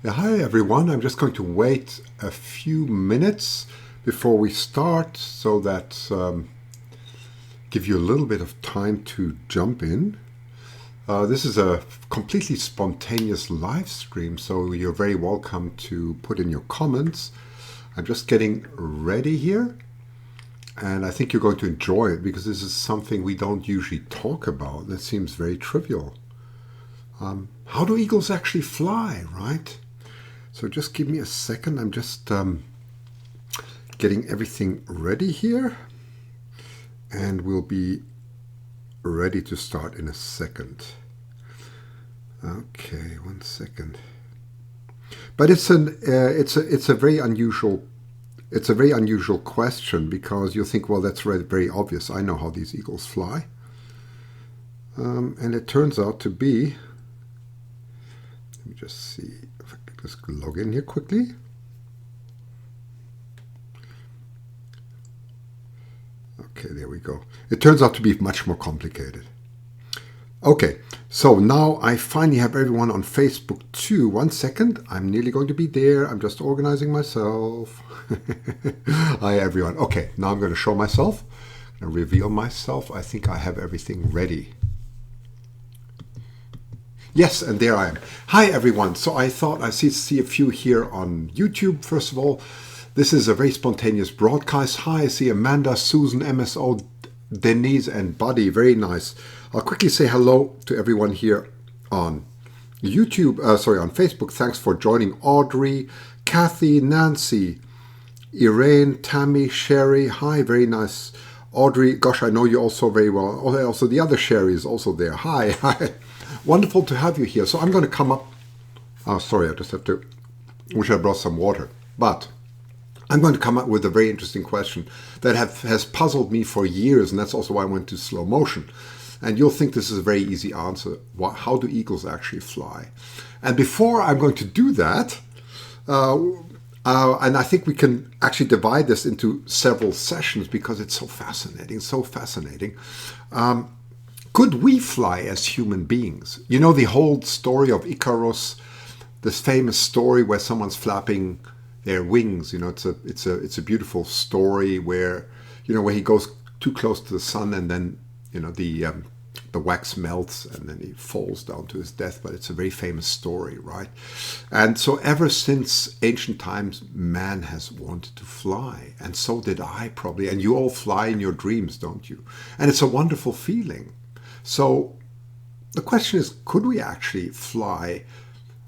Yeah, hi everyone. I'm just going to wait a few minutes before we start so that give you a little bit of time to jump in. This is a completely spontaneous live stream, so you're very welcome to put in your comments. I'm just getting ready here, and I think you're going to enjoy it because this is something we don't usually talk about. That seems very trivial. How do eagles actually fly, right? So just give me a second. I'm just getting everything ready here, and we'll be ready to start in a second. Okay, 1 second. But it's a very unusual question because you'll think, well, that's very obvious. I know how these eagles fly, and it turns out to be. Let me just see if I can just log in here quickly. Okay, there we go. It turns out to be much more complicated. Okay, so now I finally have everyone on Facebook too. 1 second, I'm nearly going to be there. I'm just organizing myself. Hi everyone. Okay, now I'm going to show myself. I'm going to reveal myself. I think I have everything ready. Yes, and there I am. Hi everyone. So I thought I see a few here on YouTube. First of all, this is a very spontaneous broadcast. Hi, I see Amanda, Susan, MSO, Denise, and Buddy. Very nice. I'll quickly say hello to everyone here on YouTube. On Facebook. Thanks for joining. Audrey, Kathy, Nancy, Irene, Tammy, Sherry. Hi, very nice. Audrey, gosh, I know you also very well. Also, the other Sherry is also there. Hi, hi. Wonderful to have you here. So I'm going to come up. Oh, sorry, I just have to. Wish I brought some water. But I'm going to come up with a very interesting question that has puzzled me for years, and that's also why I went to slow motion. And you'll think this is a very easy answer. How do eagles actually fly? And before I'm going to do that, and I think we can actually divide this into several sessions because it's so fascinating, could we fly as human beings? You know the whole story of Icarus, this famous story where someone's flapping their wings. You know, it's a beautiful story where he goes too close to the sun and then the wax melts and then he falls down to his death. But it's a very famous story, right? And so ever since ancient times, man has wanted to fly, and so did I probably. And you all fly in your dreams, don't you? And it's a wonderful feeling. So the question is, could we actually fly?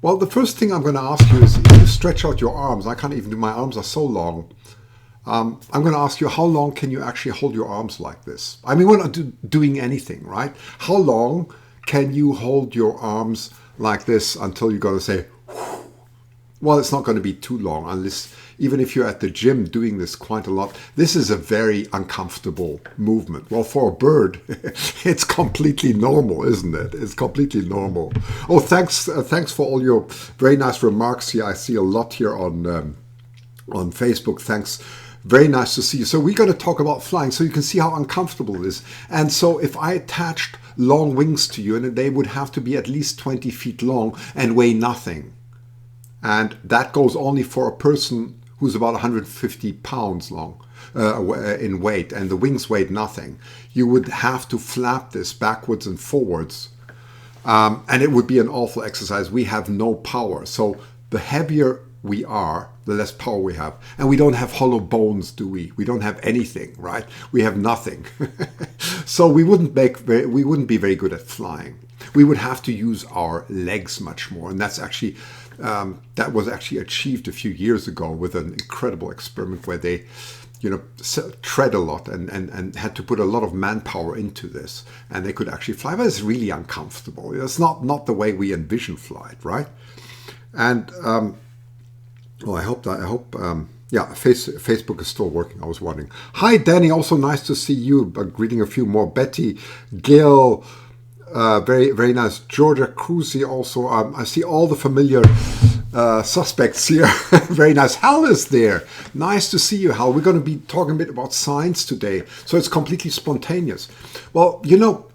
Well, the first thing I'm going to ask you is, if you stretch out your arms, I can't even do, my arms are so long. I'm going to ask you, how long can you actually hold your arms like this? I mean, we're not doing anything, right? How long can you hold your arms like this until you're going to say, whew? Well, it's not going to be too long, unless, even if you're at the gym doing this quite a lot, this is a very uncomfortable movement. Well, for a bird, it's completely normal, isn't it? It's completely normal. Oh, thanks for all your very nice remarks here. I see a lot here on Facebook. Thanks. Very nice to see you. So we're going to talk about flying, so you can see how uncomfortable it is. And so if I attached long wings to you, and they would have to be at least 20 feet long and weigh nothing, and that goes only for a person who's about 150 pounds long in weight, and the wings weighed nothing, you would have to flap this backwards and forwards, and it would be an awful exercise. We have no power. So the heavier we are, the less power we have. And we don't have hollow bones, do we? We don't have anything, right? We have nothing. So we wouldn't be very good at flying. We would have to use our legs much more, and that's actually that was actually achieved a few years ago with an incredible experiment where they, tread a lot and had to put a lot of manpower into this, and they could actually fly. But it's really uncomfortable. It's not the way we envision flight, right? And Facebook is still working. I was wondering. Hi, Danny. Also nice to see you. Greeting a few more. Betty, Gail. Very, very nice. Georgia Cruzy also. I see all the familiar suspects here. Very nice. Hal is there. Nice to see you, Hal. We're going to be talking a bit about science today. So it's completely spontaneous. Well,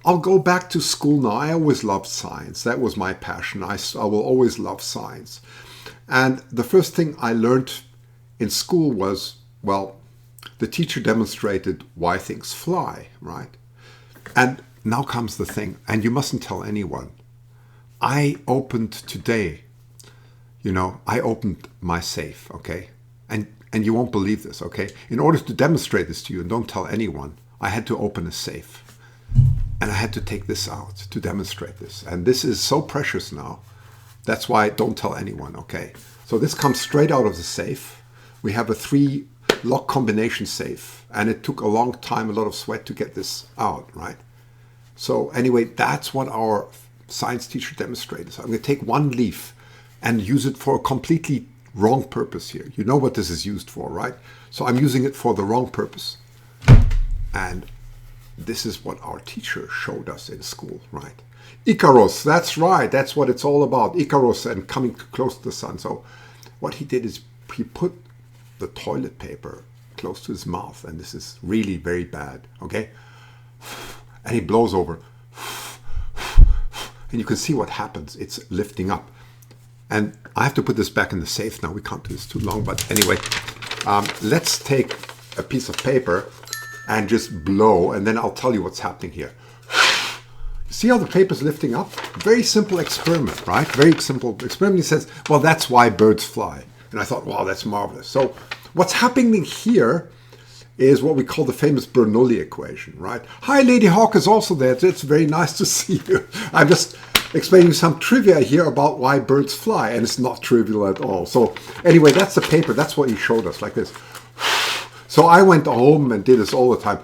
I'll go back to school now. I always loved science. That was my passion. I will always love science. And the first thing I learned in school was, well, the teacher demonstrated why things fly, right? And now comes the thing, and you mustn't tell anyone. I opened today, I opened my safe, okay? And you won't believe this, okay? In order to demonstrate this to you, and don't tell anyone, I had to open a safe. And I had to take this out to demonstrate this. And this is so precious now. That's why don't tell anyone, okay? So this comes straight out of the safe. We have a 3-lock combination safe. And it took a long time, a lot of sweat to get this out, right? So anyway, that's what our science teacher demonstrated. So I'm going to take one leaf and use it for a completely wrong purpose here. You know what this is used for, right? So I'm using it for the wrong purpose. And this is what our teacher showed us in school, right? Icarus, that's right. That's what it's all about. Icarus and coming close to the sun. So what he did is he put the toilet paper close to his mouth. And this is really very bad, okay? And he blows over. And you can see what happens. It's lifting up. And I have to put this back in the safe now. We can't do this too long. But anyway, let's take a piece of paper and just blow. And then I'll tell you what's happening here. See how the paper's lifting up? Very simple experiment, right? Very simple experiment. He says, well, that's why birds fly. And I thought, wow, that's marvelous. So what's happening here is what we call the famous Bernoulli equation, right? Hi, Lady Hawk is also there. It's very nice to see you. I'm just explaining some trivia here about why birds fly, and it's not trivial at all. So anyway, that's the paper. That's what he showed us, like this. So I went home and did this all the time.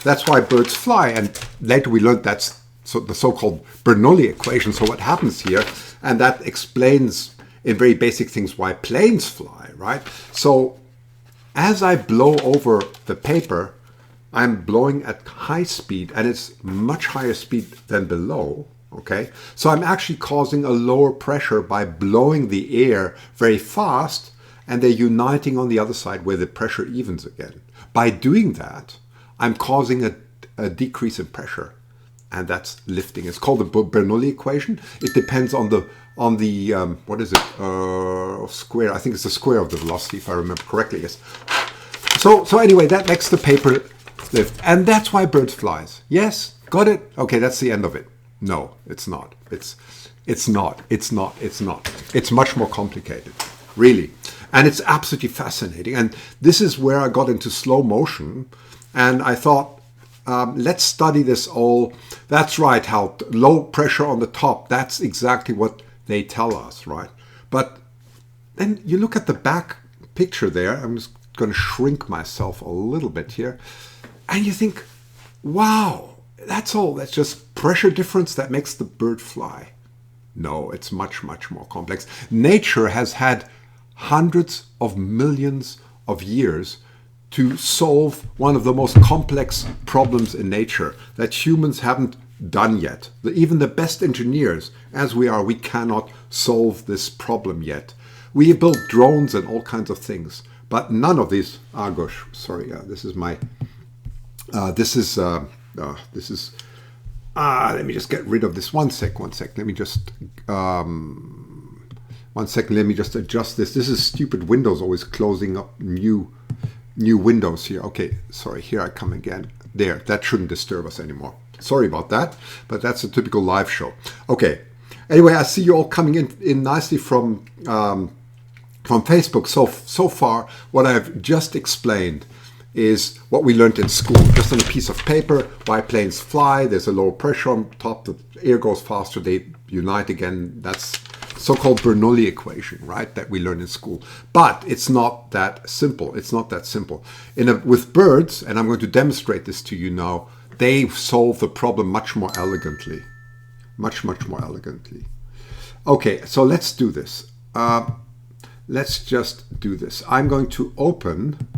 That's why birds fly. And later we learned that's the so-called Bernoulli equation. So what happens here, and that explains in very basic things why planes fly, right? So as I blow over the paper, I'm blowing at high speed, and it's much higher speed than below, okay? So I'm actually causing a lower pressure by blowing the air very fast, and they're uniting on the other side where the pressure evens again. By doing that, I'm causing a decrease in pressure, and that's lifting. It's called the Bernoulli equation. It depends on the what is it, square. I think it's the square of the velocity, if I remember correctly. Yes. So anyway, that makes the paper lift, and that's why birds fly. Yes, got it. Okay, that's the end of it. No, it's not. It's not. It's much more complicated, really, and it's absolutely fascinating. And this is where I got into slow motion, and I thought, let's study this all. That's right, Hal. Low pressure on the top. That's exactly what they tell us, right? But then you look at the back picture there. I'm just going to shrink myself a little bit here. And you think, wow, that's all. That's just pressure difference that makes the bird fly. No, it's much, much more complex. Nature has had hundreds of millions of years to solve one of the most complex problems in nature that humans haven't done yet. Even the best engineers, as we are, we cannot solve this problem yet. We have built drones and all kinds of things, but none of these. Ah, gosh, sorry. This is my. This is. Let me just get rid of this. One sec. Let me just. 1 second. Let me just adjust this. This is stupid Windows always closing up new windows here. Okay, sorry. Here I come again. There. That shouldn't disturb us anymore. Sorry about that, but that's a typical live show. Okay. Anyway, I see you all coming in nicely from Facebook. So far, what I've just explained is what we learned in school, just on a piece of paper. Why planes fly? There's a lower pressure on top. The air goes faster. They unite again. That's so-called Bernoulli equation, right? That we learned in school. But it's not that simple. It's not that simple. With birds, and I'm going to demonstrate this to you now, they solve the problem much more elegantly. Much, much more elegantly. Okay, so let's do this. Let's just do this. I'm going to open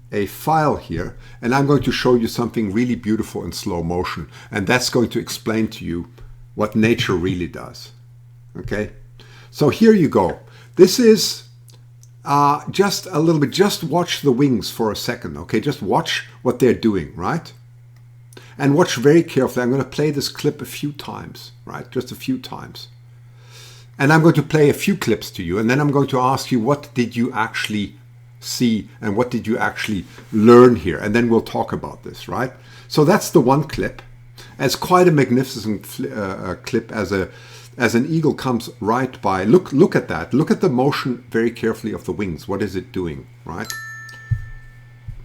a file here, and I'm going to show you something really beautiful in slow motion. And that's going to explain to you what nature really does. Okay? So here you go. This is just a little bit. Just watch the wings for a second. Okay? Just watch what they're doing, right? And watch very carefully. I'm going to play this clip a few times, right? Just a few times. And I'm going to play a few clips to you, and then I'm going to ask you, what did you actually see and what did you actually learn here? And then we'll talk about this, right? So that's the one clip. It's quite a magnificent clip as an eagle comes right by. Look at that. Look at the motion very carefully of the wings. What is it doing, right?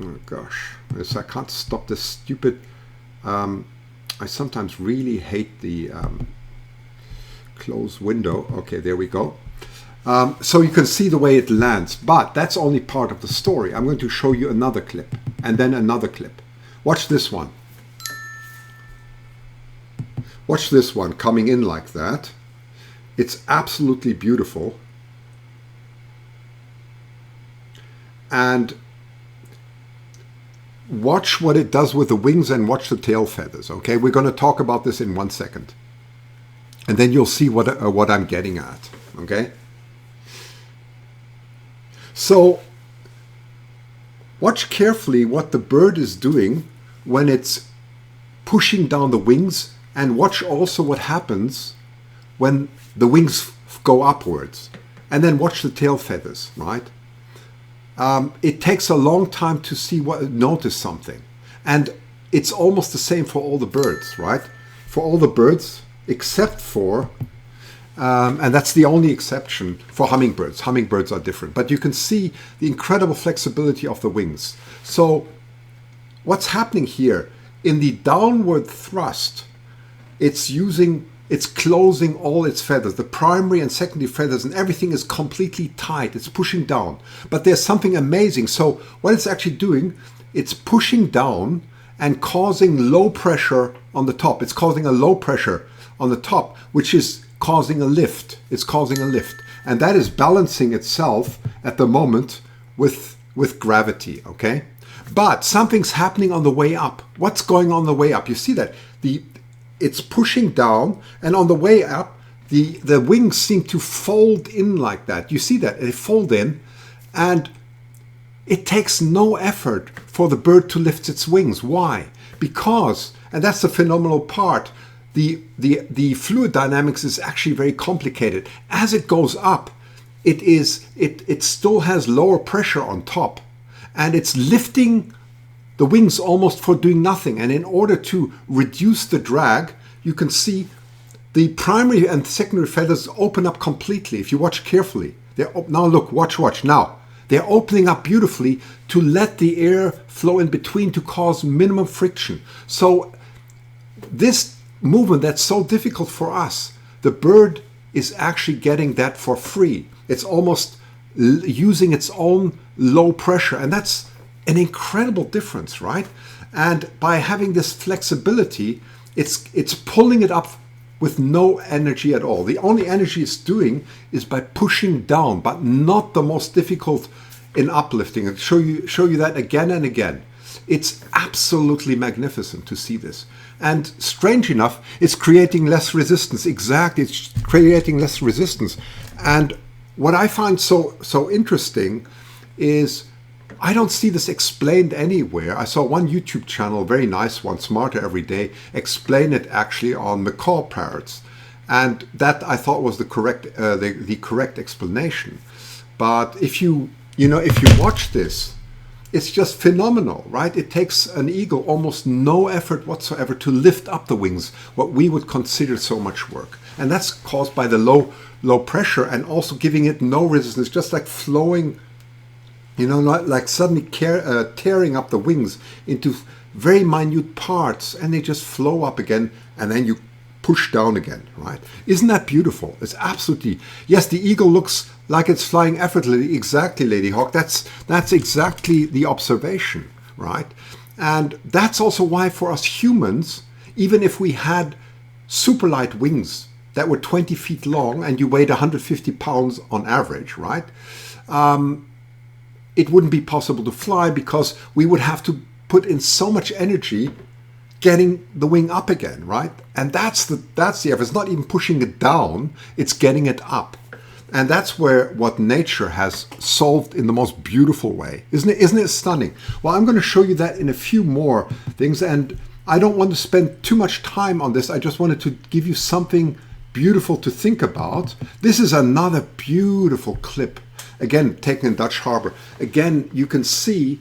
Oh gosh, I can't stop this stupid. I sometimes really hate the close window. Okay, there we go. So you can see the way it lands, but that's only part of the story. I'm going to show you another clip and then another clip. Watch this one. Watch this one coming in like that. It's absolutely beautiful. And watch what it does with the wings and watch the tail feathers. Okay, we're going to talk about this in 1 second. And then you'll see what I'm getting at. Okay. So watch carefully what the bird is doing when it's pushing down the wings, and watch also what happens when the wings go upwards. And then watch the tail feathers, right? It takes a long time to notice something. And it's almost the same for all the birds, right? For all the birds, except for, and that's the only exception for hummingbirds. Hummingbirds are different. But you can see the incredible flexibility of the wings. So what's happening here? In the downward thrust, it's closing all its feathers. The primary and secondary feathers and everything is completely tight. It's pushing down. But there's something amazing. So what it's actually doing, it's pushing down and causing low pressure on the top. It's causing a low pressure on the top, which is causing a lift. It's causing a lift. And that is balancing itself at the moment with gravity, okay? But something's happening on the way up. What's going on the way up? You see that? It's pushing down, and on the way up, the wings seem to fold in like that. You see that? They fold in, and it takes no effort for the bird to lift its wings. Why? Because, and that's the phenomenal part, the fluid dynamics is actually very complicated. As it goes up, it still has lower pressure on top, and it's lifting the wings almost for doing nothing. And in order to reduce the drag, you can see the primary and secondary feathers open up completely. If you watch carefully, now look, watch now. They're opening up beautifully to let the air flow in between to cause minimum friction. So this movement that's so difficult for us, the bird is actually getting that for free. It's almost using its own low pressure, and that's an incredible difference, right? And by having this flexibility, it's pulling it up with no energy at all. The only energy it's doing is by pushing down, but not the most difficult in uplifting. I'll show you that again and again. It's absolutely magnificent to see this. And strange enough, it's creating less resistance. Exactly, it's creating less resistance. And what I find so interesting is I don't see this explained anywhere. I saw one YouTube channel, very nice one, Smarter Every Day, explain it actually on macaw parrots, and that I thought was the correct explanation. But if you watch this, it's just phenomenal, right? It takes an eagle almost no effort whatsoever to lift up the wings, what we would consider so much work, and that's caused by the low pressure and also giving it no resistance, just like flowing. Not like suddenly tearing up the wings into very minute parts, and they just flow up again, and then you push down again, right? Isn't that beautiful? It's absolutely, yes, the eagle looks like it's flying effortlessly. Exactly, Lady Hawk. That's exactly the observation, right? And that's also why for us humans, even if we had super light wings that were 20 feet long and you weighed 150 pounds on average, right? It wouldn't be possible to fly because we would have to put in so much energy getting the wing up again, right? And that's the effort. It's not even pushing it down, it's getting it up. And that's what nature has solved in the most beautiful way. Isn't it stunning? Well, I'm going to show you that in a few more things, and I don't want to spend too much time on this. I just wanted to give you something beautiful to think about. This is another beautiful clip. Again, taken in Dutch Harbor. Again, you can see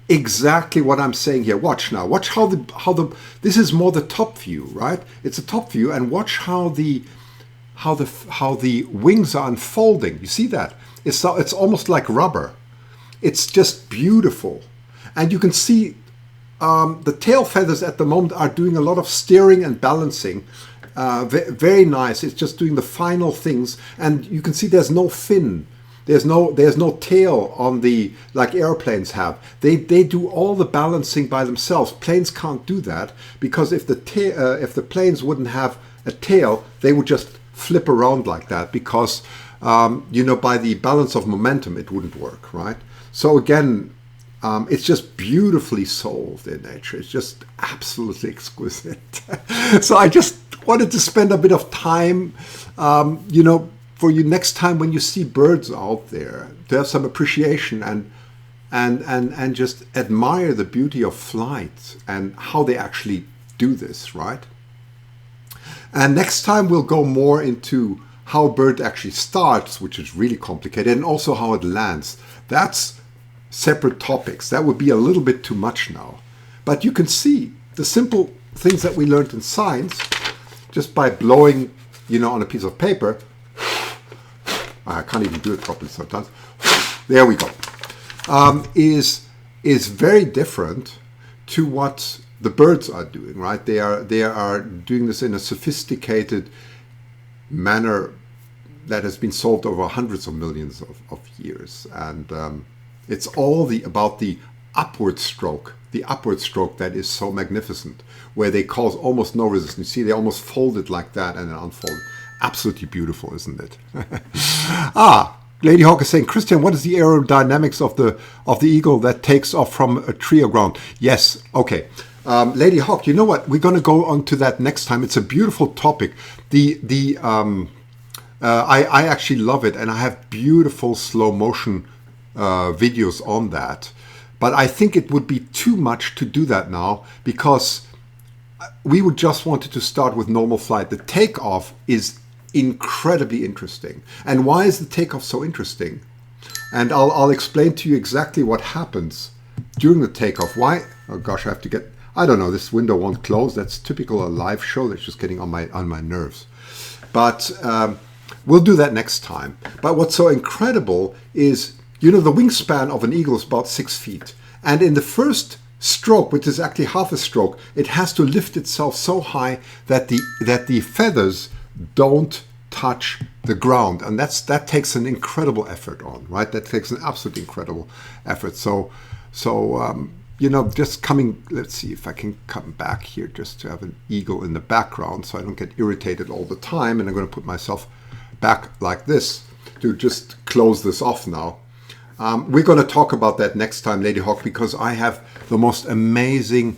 exactly what I'm saying here. Watch now. Watch how the this is more the top view, right? It's a top view, and watch how the wings are unfolding. You see that? It's almost like rubber. It's just beautiful, and you can see the tail feathers at the moment are doing a lot of steering and balancing. Very nice. It's just doing the final things, and you can see there's no fin. There's no tail on like airplanes have. They do all the balancing by themselves. Planes can't do that because if the planes wouldn't have a tail, they would just flip around like that because by the balance of momentum it wouldn't work, right? So again, it's just beautifully solved in nature. It's just absolutely exquisite. So I just wanted to spend a bit of time, for you next time when you see birds out there, to have some appreciation and just admire the beauty of flight and how they actually do this, right? And next time we'll go more into how a bird actually starts, which is really complicated, and also how it lands. That's separate topics. That would be a little bit too much now. But you can see the simple things that we learned in science just by blowing, on a piece of paper. I can't even do it properly sometimes. There we go. Is very different to what the birds are doing, right? They are doing this in a sophisticated manner that has been solved over hundreds of millions of years, and it's all about the upward stroke. The upward stroke that is so magnificent, where they cause almost no resistance. You see, they almost fold it like that and then unfold. Absolutely beautiful, isn't it? Lady Hawk is saying, Christian, what is the aerodynamics of the eagle that takes off from a tree or ground? Yes, okay. Lady Hawk, you know what? We're going to go on to that next time. It's a beautiful topic. I actually love it, and I have beautiful slow motion videos on that. But I think it would be too much to do that now because we would just wanted to start with normal flight. The takeoff is incredibly interesting. And why is the takeoff so interesting? And I'll explain to you exactly what happens during the takeoff. Why? Oh gosh, I don't know, this window won't close. That's typical a live show. That's just getting on my nerves. But we'll do that next time. But what's so incredible is, the wingspan of an eagle is about 6 feet. And in the first stroke, which is actually half a stroke, it has to lift itself so high that the feathers don't touch the ground, and that takes an incredible effort on, right? That takes an absolutely incredible effort. So just coming. Let's see if I can come back here just to have an eagle in the background, so I don't get irritated all the time. And I'm going to put myself back like this to just close this off now. We're going to talk about that next time, Lady Hawk, because I have the most amazing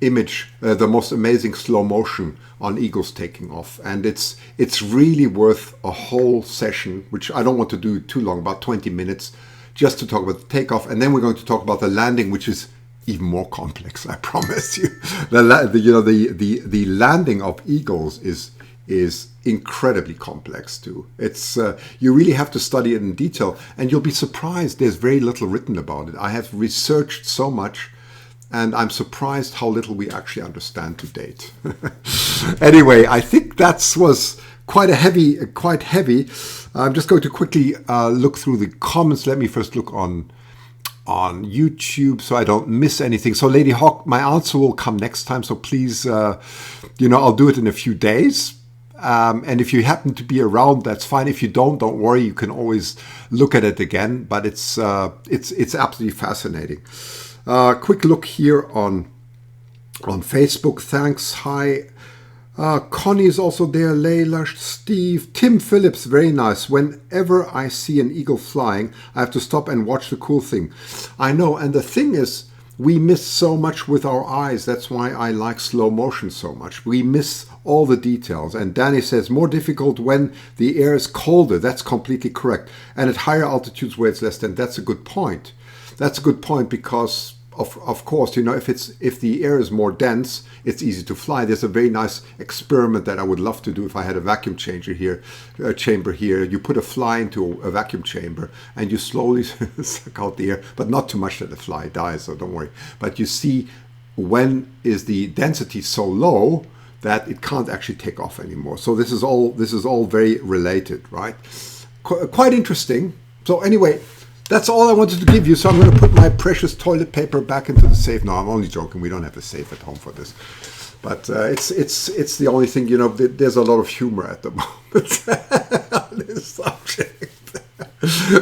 image, the most amazing slow motion on eagles taking off, and it's really worth a whole session, which I don't want to do too long, about 20 minutes, just to talk about the takeoff, and then we're going to talk about the landing, which is even more complex. I promise you. The landing of eagles is incredibly complex too. It's you really have to study it in detail, and you'll be surprised. There's very little written about it. I have researched so much, and I'm surprised how little we actually understand to date. Anyway, I think that was quite heavy. I'm just going to quickly look through the comments. Let me first look on YouTube so I don't miss anything. So Lady Hawk, my answer will come next time. So please, I'll do it in a few days. And if you happen to be around, that's fine. If you don't worry. You can always look at it again. But it's absolutely fascinating. Quick look here on Facebook. Thanks. Hi. Connie is also there. Layla, Steve, Tim Phillips. Very nice. Whenever I see an eagle flying, I have to stop and watch the cool thing. I know. And the thing is, we miss so much with our eyes. That's why I like slow motion so much. We miss all the details. And Danny says, more difficult when the air is colder. That's completely correct. And at higher altitudes where it's less than. That's a good point. That's a good point because of course, if the air is more dense, it's easy to fly. There's a very nice experiment that I would love to do if I had a vacuum chamber here. You put a fly into a vacuum chamber and you slowly suck out the air, but not too much that the fly dies, so don't worry. But you see when is the density so low that it can't actually take off anymore. So this is all very related, right? Quite interesting. So anyway, that's all I wanted to give you. So I'm going to put my precious toilet paper back into the safe. No, I'm only joking. We don't have a safe at home for this. But it's the only thing, there's a lot of humor at the moment on this subject.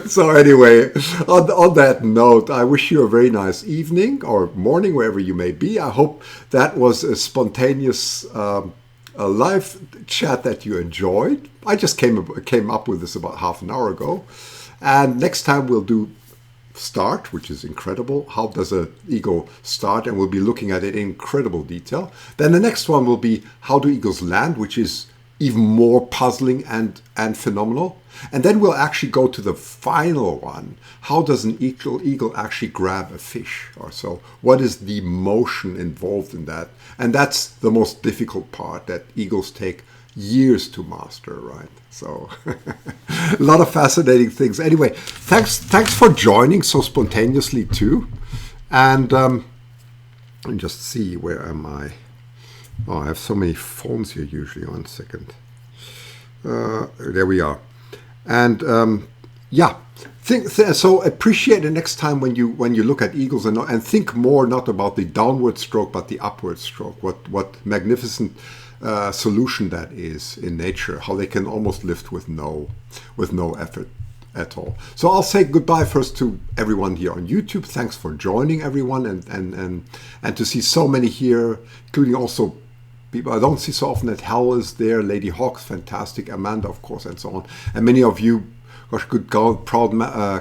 So anyway, on that note, I wish you a very nice evening or morning, wherever you may be. I hope that was a spontaneous a live chat that you enjoyed. I just came up with this about half an hour ago. And next time we'll do start, which is incredible. How does an eagle start? And we'll be looking at it in incredible detail. Then the next one will be how do eagles land, which is even more puzzling and phenomenal. And then we'll actually go to the final one. How does an eagle actually grab a fish or so? What is the motion involved in that? And that's the most difficult part that eagles take years to master, right? So a lot of fascinating things. Anyway, thanks for joining so spontaneously too. And just see, where am I? Oh, I have so many phones here usually. 1 second. There we are. And so appreciate the next time when you look at eagles and think more not about the downward stroke but the upward stroke. What magnificent solution that is in nature. How they can almost lift with no effort at all. So I'll say goodbye first to everyone here on YouTube. Thanks for joining, everyone, and to see so many here, including also people I don't see so often. That Hal is there, Lady Hawk's fantastic, Amanda, of course, and so on. And many of you, gosh, good girl, proud mama,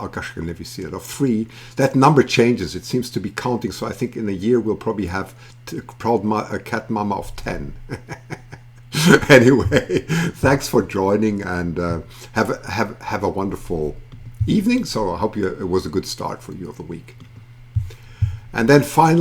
oh gosh, I can never see it, of 3. That number changes. It seems to be counting. So I think in a year we'll probably have cat mama of 10. Anyway, thanks for joining, and have a wonderful evening. So I hope it was a good start for you of the week. And then finally,